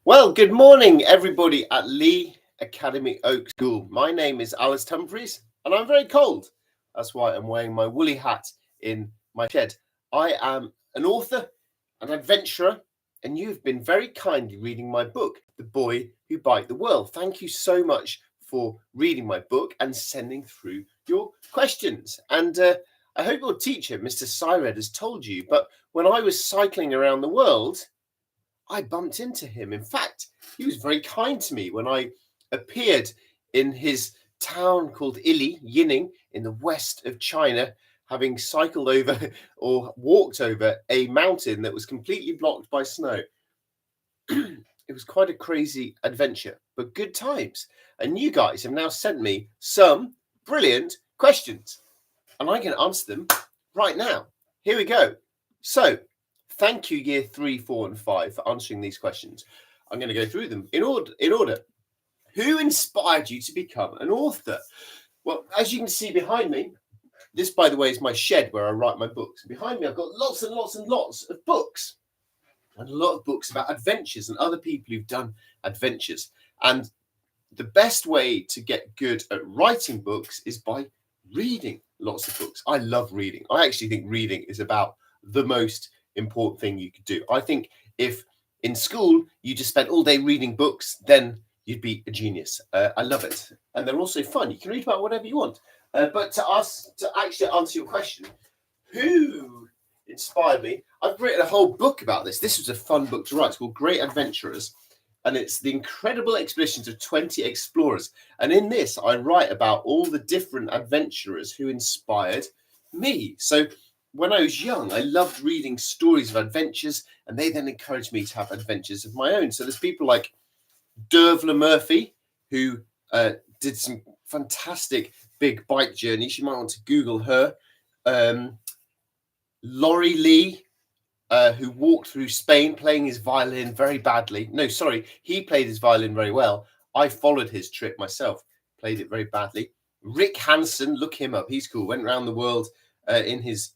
Well, good morning, everybody at Leigh Academy Oaks School. My name is Alice Humphreys, and I'm very cold. That's why I'm wearing my woolly hat in my shed. I am an author, an adventurer, and you've been very kindly reading my book, The Boy Who Biked the World. Thank you so much for reading my book and sending through your questions. And I hope your teacher, Mr. Syred, has told you, but when I was cycling around the world, I bumped into him. In fact, he was very kind to me when I appeared in his town called Yining, in the west of China, having cycled over or walked over a mountain that was completely blocked by snow. It was quite a crazy adventure, but good times. And you guys have now sent me some brilliant questions, and I can answer them right now. Here we go. So, thank you, year 3, 4, and 5, for answering these questions. I'm going to go through them in order. Who inspired you to become an author? Well, as you can see behind me, this, by the way, is my shed where I write my books. Behind me, I've got lots and lots and lots of books, and a lot of books about adventures and other people who've done adventures. And the best way to get good at writing books is by reading lots of books. I love reading. I actually think reading is about the most important thing you could do. I think if in school you just spent all day reading books, then you'd be a genius. I love it, and they're also fun. You can read about whatever you want. But to actually answer your question, who inspired me? I've written a whole book about this. This was a fun book to write. It's called Great Adventurers, and it's the incredible expeditions of 20 explorers. And in this, I write about all the different adventurers who inspired me. So when I was young, I loved reading stories of adventures, and they then encouraged me to have adventures of my own. So there's people like Dervla Murphy, who did some fantastic big bike journeys. You might want to Google her. Laurie Lee, who walked through Spain playing his violin very badly. No, sorry, he played his violin very well. I followed his trip myself, played it very badly. Rick Hansen, look him up. He's cool. Went around the world in his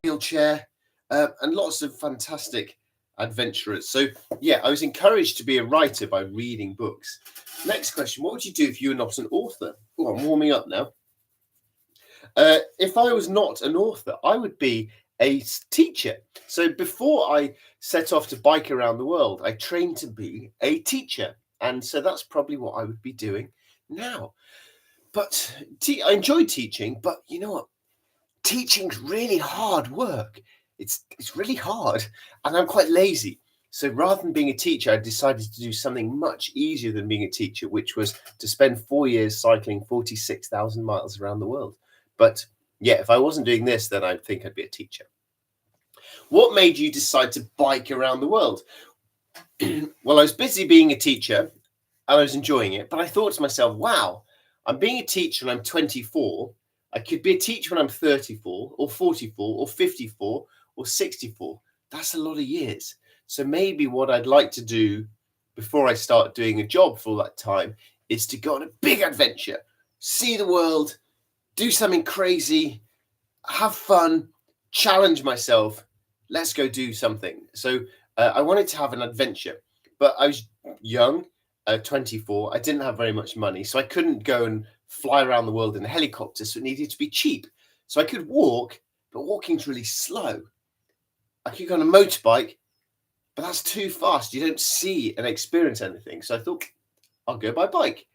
wheelchair, and lots of fantastic adventurers. So yeah, I was encouraged to be a writer by reading books. Next question: what would you do if you were not an author? Oh, I'm warming up now. If I was not an author, I would be a teacher. So before I set off to bike around the world, I trained to be a teacher, and so that's probably what I would be doing now. But I enjoy teaching, but you know what? Teaching's really hard work. It's really hard, and I'm quite lazy. So rather than being a teacher, I decided to do something much easier than being a teacher, which was to spend 4 years cycling 46,000 miles around the world. But yeah, if I wasn't doing this, then I think I'd be a teacher. What made you decide to bike around the world? Well, I was busy being a teacher, and I was enjoying it, but I thought to myself, wow, I'm being a teacher and I'm 24. I could be a teacher when I'm 34 or 44 or 54 or 64. That's a lot of years. So maybe what I'd like to do before I start doing a job for that time is to go on a big adventure, see the world, do something crazy, have fun, challenge myself. Let's go do something. So I wanted to have an adventure, but I was young, 24. I didn't have very much money, so I couldn't go and fly around the world in a helicopter, so it needed to be cheap. So I could walk, but walking's really slow. I could go on a motorbike, but that's too fast. You don't see and experience anything. So I thought, I'll go by bike.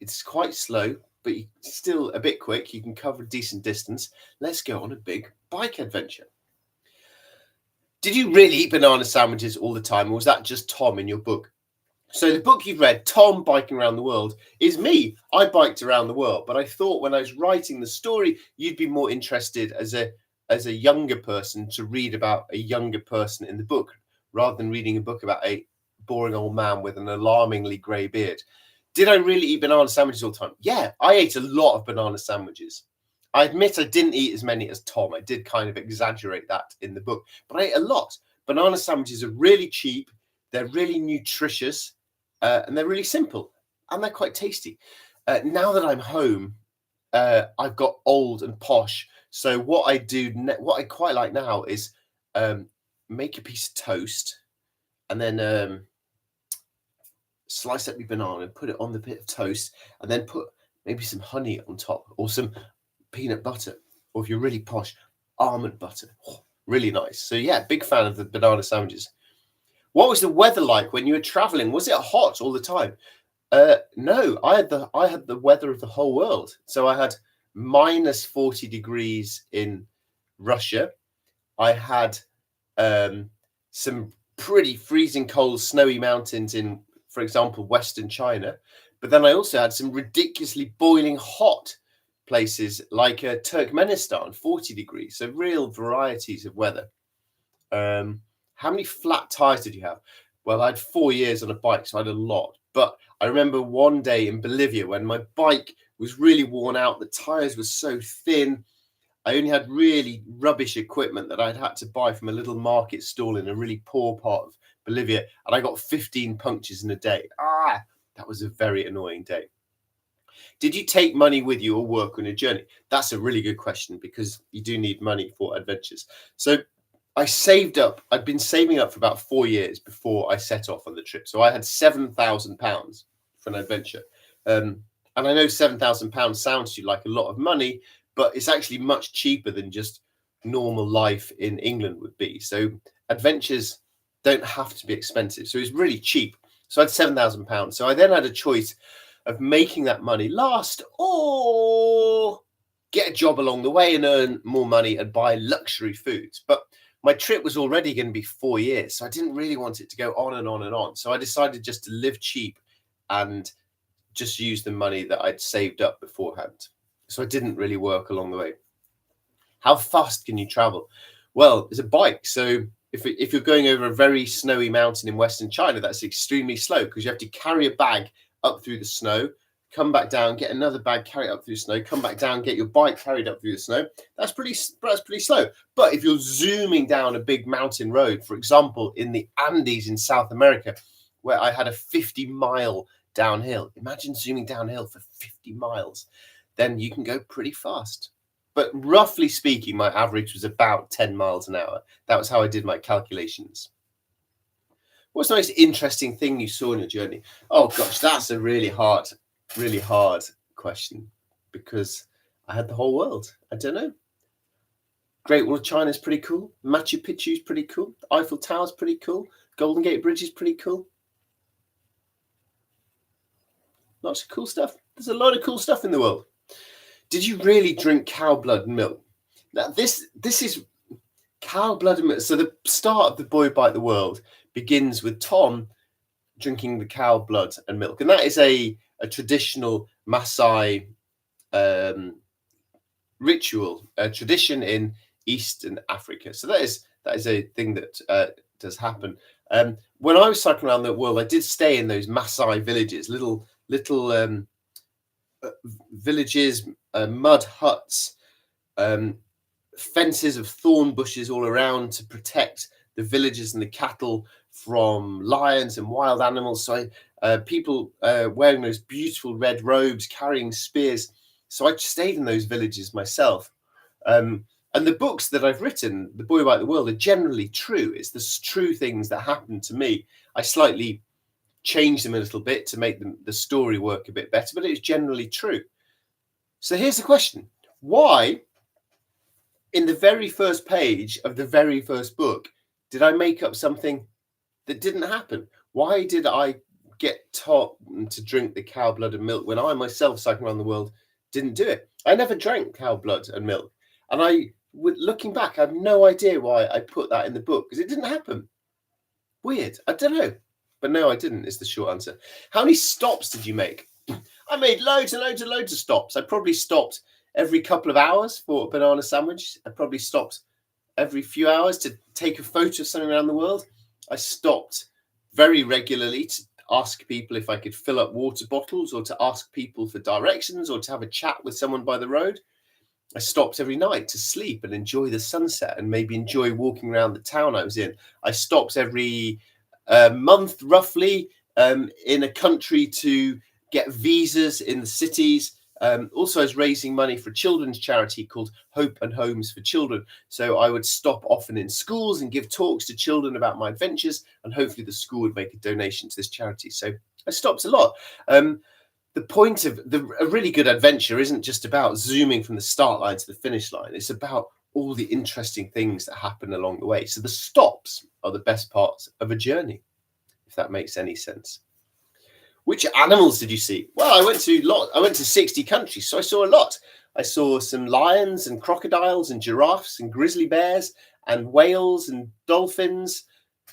It's quite slow, but still a bit quick. You can cover a decent distance. Let's go on a big bike adventure. Did you really eat banana sandwiches all the time, or was that just Tom in your book? So the book you've read, Tom Biking Around the World, is me. I biked around the world, but I thought when I was writing the story, you'd be more interested as a younger person to read about a younger person in the book, rather than reading a book about a boring old man with an alarmingly grey beard. Did I really eat banana sandwiches all the time? Yeah, I ate a lot of banana sandwiches. I admit I didn't eat as many as Tom. I did kind of exaggerate that in the book, but I ate a lot. Banana sandwiches are really cheap. They're really nutritious. And they're really simple, and they're quite tasty. Now that I'm home, I've got old and posh. So what I quite like now is make a piece of toast, and then slice up your banana, put it on the bit of toast, and then put maybe some honey on top or some peanut butter, or if you're really posh, almond butter. Oh, really nice. So yeah, big fan of the banana sandwiches. What was the weather like when you were traveling? Was it hot all the time? No, I had the weather of the whole world. So I had minus 40 degrees in Russia. I had some pretty freezing cold snowy mountains in, for example, Western China. But then I also had some ridiculously boiling hot places like Turkmenistan, 40 degrees. So real varieties of weather. How many flat tires did you have? Well, I had 4 years on a bike, so I had a lot. But I remember one day in Bolivia when my bike was really worn out, the tires were so thin. I only had really rubbish equipment that I'd had to buy from a little market stall in a really poor part of Bolivia, and I got 15 punctures in a day. That was a very annoying day. Did you take money with you or work on a journey? That's a really good question because you do need money for adventures. So I saved up. I'd been saving up for about 4 years before I set off on the trip. So I had £7,000 for an adventure. And I know £7,000 sounds to you like a lot of money, but it's actually much cheaper than just normal life in England would be. So adventures don't have to be expensive. So it's really cheap. So I had £7,000. So I then had a choice of making that money last or get a job along the way and earn more money and buy luxury foods. But my trip was already going to be 4 years, so I didn't really want it to go on and on and on. So I decided just to live cheap and just use the money that I'd saved up beforehand. So I didn't really work along the way. How fast can you travel? Well, it's a bike. So if you're going over a very snowy mountain in Western China, that's extremely slow because you have to carry a bag up through the snow, come back down, get another bag, carry it up through the snow, come back down, get your bike carried up through the snow. That's pretty slow. But if you're zooming down a big mountain road, for example, in the Andes in South America, where I had a 50-mile downhill, imagine zooming downhill for 50 miles, then you can go pretty fast. But roughly speaking, my average was about 10 miles an hour. That was how I did my calculations. What's the most interesting thing you saw in your journey? Oh gosh, that's a really hard question because I had the whole world. I don't know. Great Wall of China is pretty cool. Machu Picchu is pretty cool. The Eiffel Tower is pretty cool. Golden Gate Bridge is pretty cool. Lots of cool stuff. There's a lot of cool stuff in the world. Did you really drink cow blood and milk? Now this is cow blood and milk. So the start of The Boy Bite the World begins with Tom drinking the cow blood and milk, and that is a traditional Maasai ritual, a tradition in Eastern Africa. So that is a thing that does happen. When I was cycling around the world, I did stay in those Maasai villages, little villages, mud huts, fences of thorn bushes all around to protect the villagers and the cattle from lions and wild animals. So people wearing those beautiful red robes, carrying spears. So I stayed in those villages myself. And the books that I've written, The Boy About the World, are generally true. It's the true things that happened to me. I slightly changed them a little bit to make the story work a bit better, but it's generally true. So here's the question. Why, in the very first page of the very first book, did I make up something that didn't happen? Why did I get taught to drink the cow blood and milk when I myself, cycling around the world, didn't do it? I never drank cow blood and milk. And looking back, I have no idea why I put that in the book because it didn't happen. Weird. I don't know. But no, I didn't, is the short answer. How many stops did you make? I made loads and loads and loads of stops. I probably stopped every couple of hours for a banana sandwich. I probably stopped every few hours to take a photo of something around the world. I stopped very regularly to ask people if I could fill up water bottles or to ask people for directions or to have a chat with someone by the road. I stopped every night to sleep and enjoy the sunset and maybe enjoy walking around the town I was in. I stopped every month, roughly, in a country to get visas in the cities. Also, I was raising money for a children's charity called Hope and Homes for Children. So I would stop often in schools and give talks to children about my adventures, and hopefully the school would make a donation to this charity. So I stopped a lot. The point of a really good adventure isn't just about zooming from the start line to the finish line. It's about all the interesting things that happen along the way. So the stops are the best parts of a journey, if that makes any sense. Which animals did you see? Well, I went to 60 countries, so I saw a lot. I saw some lions and crocodiles and giraffes and grizzly bears and whales and dolphins.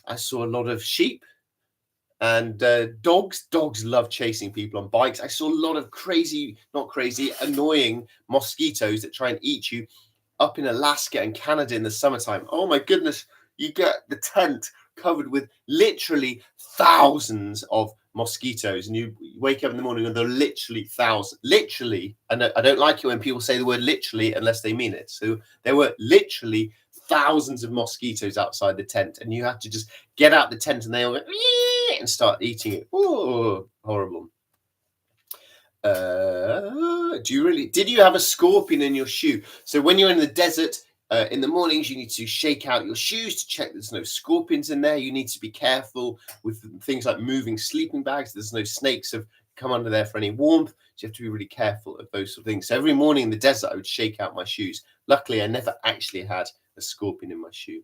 I saw a lot of sheep and dogs. Dogs love chasing people on bikes. I saw a lot of annoying mosquitoes that try and eat you up in Alaska and Canada in the summertime. Oh my goodness, you get the tent covered with literally thousands of mosquitoes, and you wake up in the morning and they're literally thousands. Literally, and I don't like it when people say the word literally unless they mean it. So there were literally thousands of mosquitoes outside the tent, and you have to just get out the tent and they all go and start eating it. Oh, horrible. Did you have a scorpion in your shoe? So when you're in the desert in the mornings, you need to shake out your shoes to check there's no scorpions in there. You need to be careful with things like moving sleeping bags. There's no snakes have come under there for any warmth. So you have to be really careful of those sort of things. So every morning in the desert, I would shake out my shoes. Luckily, I never actually had a scorpion in my shoe.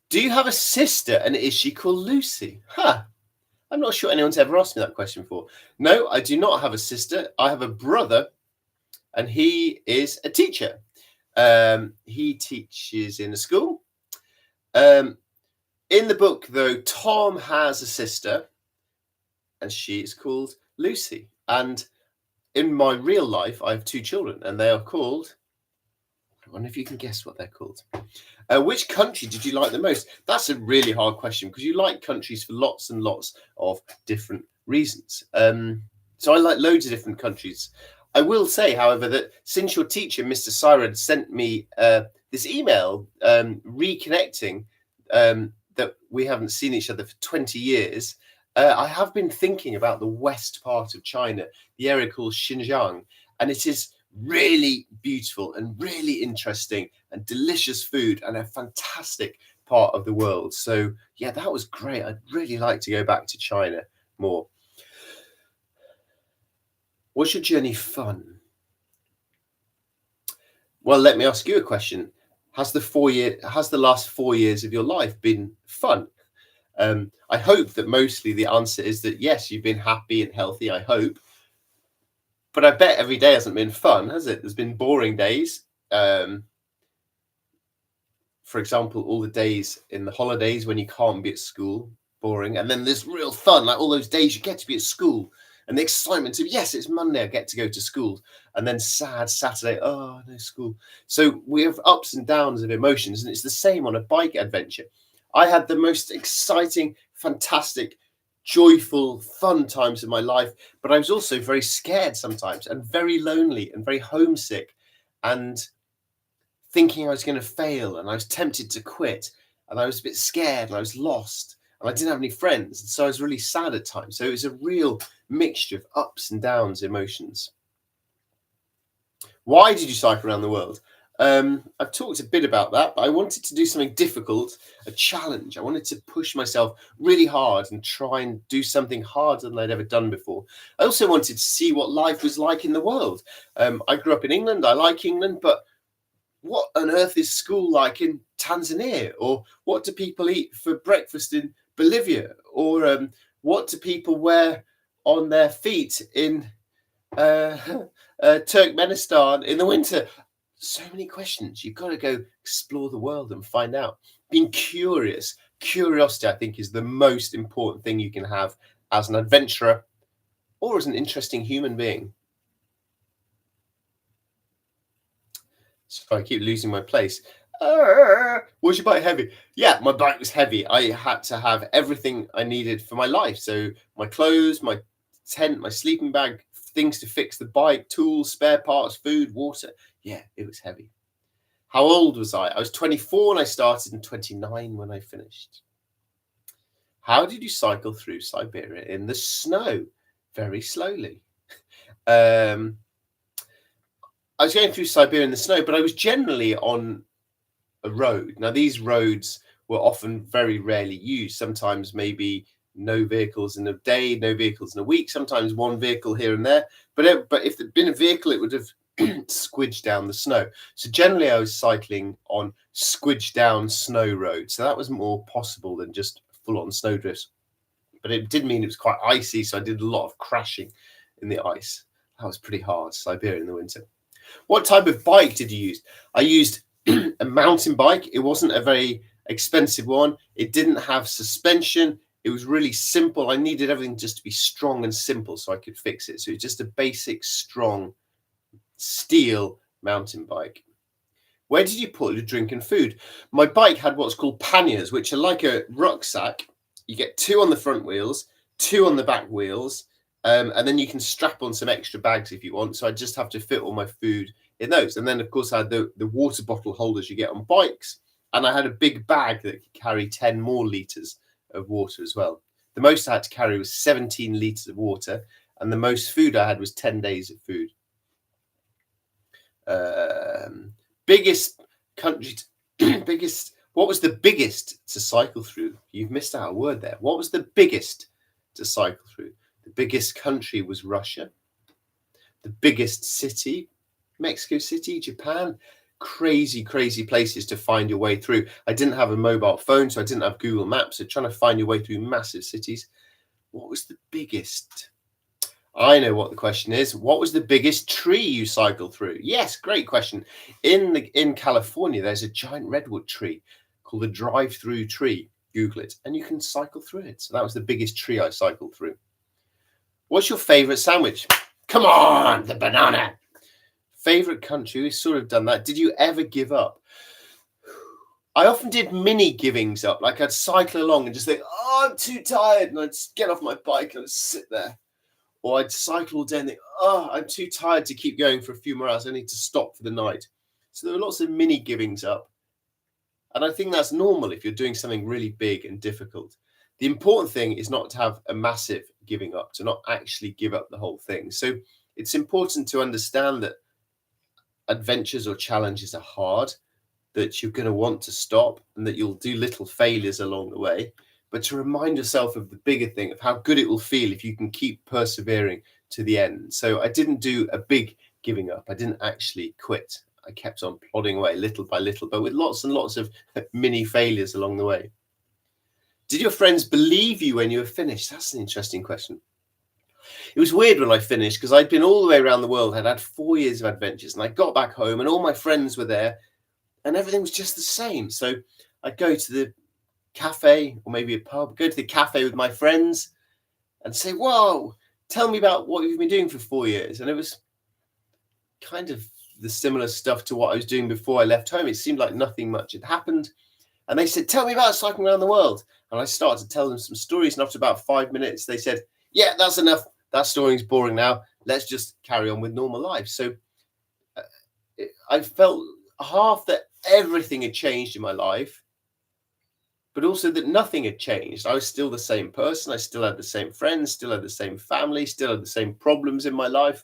Do you have a sister, and is she called Lucy? I'm not sure anyone's ever asked me that question before. No, I do not have a sister. I have a brother, and he is a teacher. He teaches in a school. In the book, though, Tom has a sister, and she is called Lucy. And in my real life, I have two children, and they are called... I wonder if you can guess what they're called. Which country did you like the most? That's a really hard question because you like countries for lots and lots of different reasons. So I like loads of different countries. I will say, however, that since your teacher, Mr. Sirad, sent me this email reconnecting that we haven't seen each other for 20 years, I have been thinking about the west part of China, the area called Xinjiang, and it is really beautiful and really interesting and delicious food and a fantastic part of the world. So yeah, that was great. I'd really like to go back to China more. Was your journey fun? Well, let me ask you a question. Has the last 4 years of your life been fun? I hope that mostly the answer is that yes, you've been happy and healthy, I hope. But I bet every day hasn't been fun, has it? There's been boring days. For example, all the days in the holidays when you can't be at school, boring. And then there's real fun, like all those days you get to be at school. And the excitement of, yes, it's Monday, I get to go to school. And then sad Saturday, oh, no school. So we have ups and downs of emotions. And it's the same on a bike adventure. I had the most exciting, fantastic, joyful, fun times in my life, but I was also very scared sometimes and very lonely and very homesick and thinking I was going to fail, and I was tempted to quit, and I was a bit scared, and I was lost, and I didn't have any friends, and so I was really sad at times. So it was a real mixture of ups and downs emotions. Why did you cycle around the world? I've talked a bit about that, but I wanted to do something difficult, a challenge. I wanted to push myself really hard and try and do something harder than I'd ever done before. I also wanted to see what life was like in the world. I grew up in England. I like England, but what on earth is school like in Tanzania? Or what do people eat for breakfast in Bolivia? Or what do people wear on their feet in Turkmenistan in the winter? So many questions. You've got to go explore the world and find out. Being curious. Curiosity, I think, is the most important thing you can have as an adventurer or as an interesting human being. So I keep losing my place. Was your bike heavy? Yeah, my bike was heavy. I had to have everything I needed for my life. So my clothes, my tent, my sleeping bag, things to fix the bike, tools, spare parts, food, water. Yeah, it was heavy. How old was I? I was 24 when I started and 29 when I finished. How did you cycle through Siberia in the snow? Very slowly. I was going through Siberia in the snow, but I was generally on a road. Now, these roads were often very rarely used, sometimes maybe no vehicles in a day, no vehicles in a week, sometimes one vehicle here and there. But if there'd been a vehicle, it would have squidged down the snow. So generally I was cycling on squidged down snow roads. So that was more possible than just full on snowdrifts. But it did mean it was quite icy. So I did a lot of crashing in the ice. That was pretty hard, Siberia in the winter. What type of bike did you use? I used a mountain bike. It wasn't a very expensive one. It didn't have suspension. It was really simple. I needed everything just to be strong and simple so I could fix it. So it's just a basic, strong steel mountain bike. Where did you put your drink and food? My bike had what's called panniers, which are like a rucksack. You get 2 on the front wheels, 2 on the back wheels, and then you can strap on some extra bags if you want. So I just have to fit all my food in those. And then, of course, I had the water bottle holders you get on bikes. And I had a big bag that could carry 10 more litres of water as well. The most I had to carry was 17 litres of water. And the most food I had was 10 days of food. Biggest country, what was the biggest to cycle through? You've missed out a word there. What was the biggest to cycle through? The biggest country was Russia. The biggest city, Mexico City, Japan. Crazy places to find your way through. I didn't have a mobile phone, so I didn't have Google Maps. So trying to find your way through massive cities. What was the biggest? I know what the question is. What was the biggest tree you cycled through? Yes, great question. In California, there's a giant redwood tree called a drive-through tree. Google it, and you can cycle through it. So that was the biggest tree I cycled through. What's your favorite sandwich? Come on, the banana. Favorite country? We've sort of done that. Did you ever give up? I often did mini givings up. Like I'd cycle along and just think, oh, I'm too tired. And I'd get off my bike and I'd sit there. Or I'd cycle all day and think, oh, I'm too tired to keep going for a few more hours. I need to stop for the night. So there were lots of mini givings up. And I think that's normal if you're doing something really big and difficult. The important thing is not to have a massive giving up, to not actually give up the whole thing. So it's important to understand that adventures or challenges are hard, that you're going to want to stop and that you'll do little failures along the way. But to remind yourself of the bigger thing, of how good it will feel if you can keep persevering to the end. So I didn't do a big giving up. I didn't actually quit. I kept on plodding away little by little, but with lots and lots of mini failures along the way. Did your friends believe you when you were finished? That's an interesting question. It was weird when I finished because I'd been all the way around the world. I'd had 4 years of adventures and I got back home and all my friends were there and everything was just the same. So I'd go to the cafe or maybe a pub, go to the cafe with my friends and say, whoa, tell me about what you've been doing for 4 years. And it was kind of the similar stuff to what I was doing before I left home. It seemed like nothing much had happened. And they said, tell me about cycling around the world. And I started to tell them some stories. And after about 5 minutes, they said, yeah, that's enough. That story's boring now. Let's just carry on with normal life. So I felt half that everything had changed in my life, but also that nothing had changed. I was still the same person. I still had the same friends, still had the same family, still had the same problems in my life.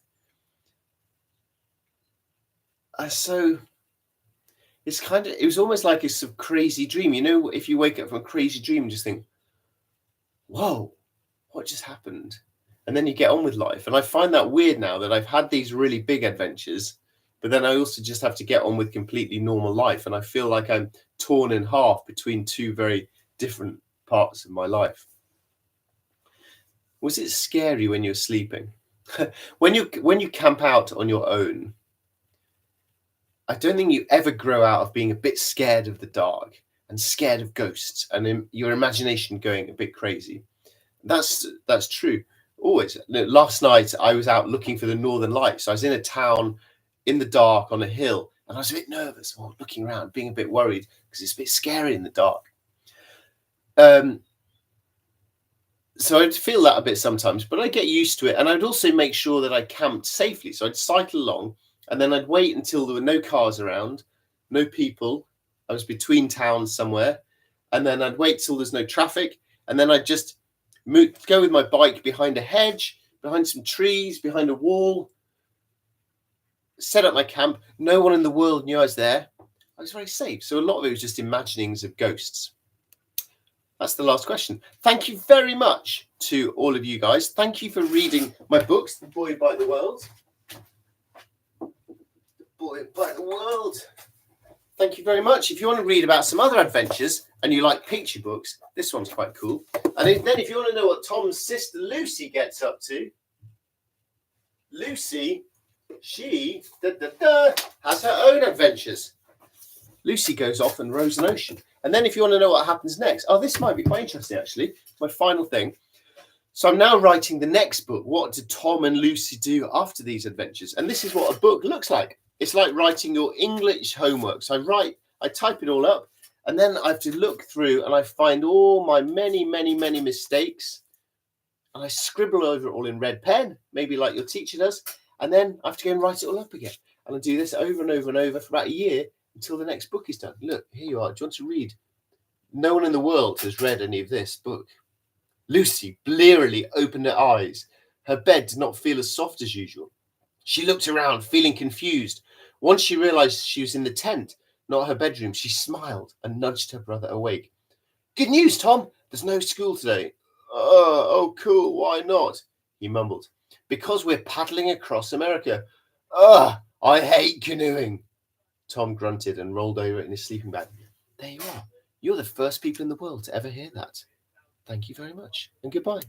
So it was almost like a sort of crazy dream. You know, if you wake up from a crazy dream and just think, whoa, what just happened? And then you get on with life. And I find that weird now that I've had these really big adventures, but then I also just have to get on with completely normal life. And I feel like I'm torn in half between two very different parts of my life. Was it scary when you were sleeping? When you camp out on your own, I don't think you ever grow out of being a bit scared of the dark and scared of ghosts and your imagination going a bit crazy. That's true. Always. Last night, I was out looking for the Northern Lights. I was in a town in the dark on a hill, and I was a bit nervous, looking around, being a bit worried because it's a bit scary in the dark. So I'd feel that a bit sometimes, but I get used to it. And I'd also make sure that I camped safely. So I'd cycle along, and then I'd wait until there were no cars around, no people. I was between towns somewhere, and then I'd wait till there's no traffic, and then I'd just go with my bike behind a hedge, behind some trees, behind a wall, set up my camp. No one in the world knew I was there. I was very safe. So a lot of it was just imaginings of ghosts. That's the last question. Thank you very much to all of you guys. Thank you for reading my books, The Boy by the World. Boy by the World. Thank you very much. If you want to read about some other adventures and you like picture books, this one's quite cool. And then if you want to know what Tom's sister Lucy gets up to, Lucy, she has her own adventures. Lucy goes off and rows an ocean. And then if you want to know what happens next, this might be quite interesting, actually. My final thing. So I'm now writing the next book. What do Tom and Lucy do after these adventures? And this is what a book looks like. It's like writing your English homework. So I type it all up, and then I have to look through and I find all my many, many, many mistakes. And I scribble over it all in red pen, maybe like your teacher does. And then I have to go and write it all up again. And I do this over and over and over for about a year until the next book is done. Look, here you are. Do you want to read? No one in the world has read any of this book. Lucy blearily opened her eyes. Her bed did not feel as soft as usual. She looked around, feeling confused. Once she realized she was in the tent, not her bedroom, she smiled and nudged her brother awake. Good news, Tom. There's no school today. Oh, cool. Why not? He mumbled. Because we're paddling across America. I hate canoeing. Tom grunted and rolled over in his sleeping bag. There you are. You're the first people in the world to ever hear that. Thank you very much, and goodbye.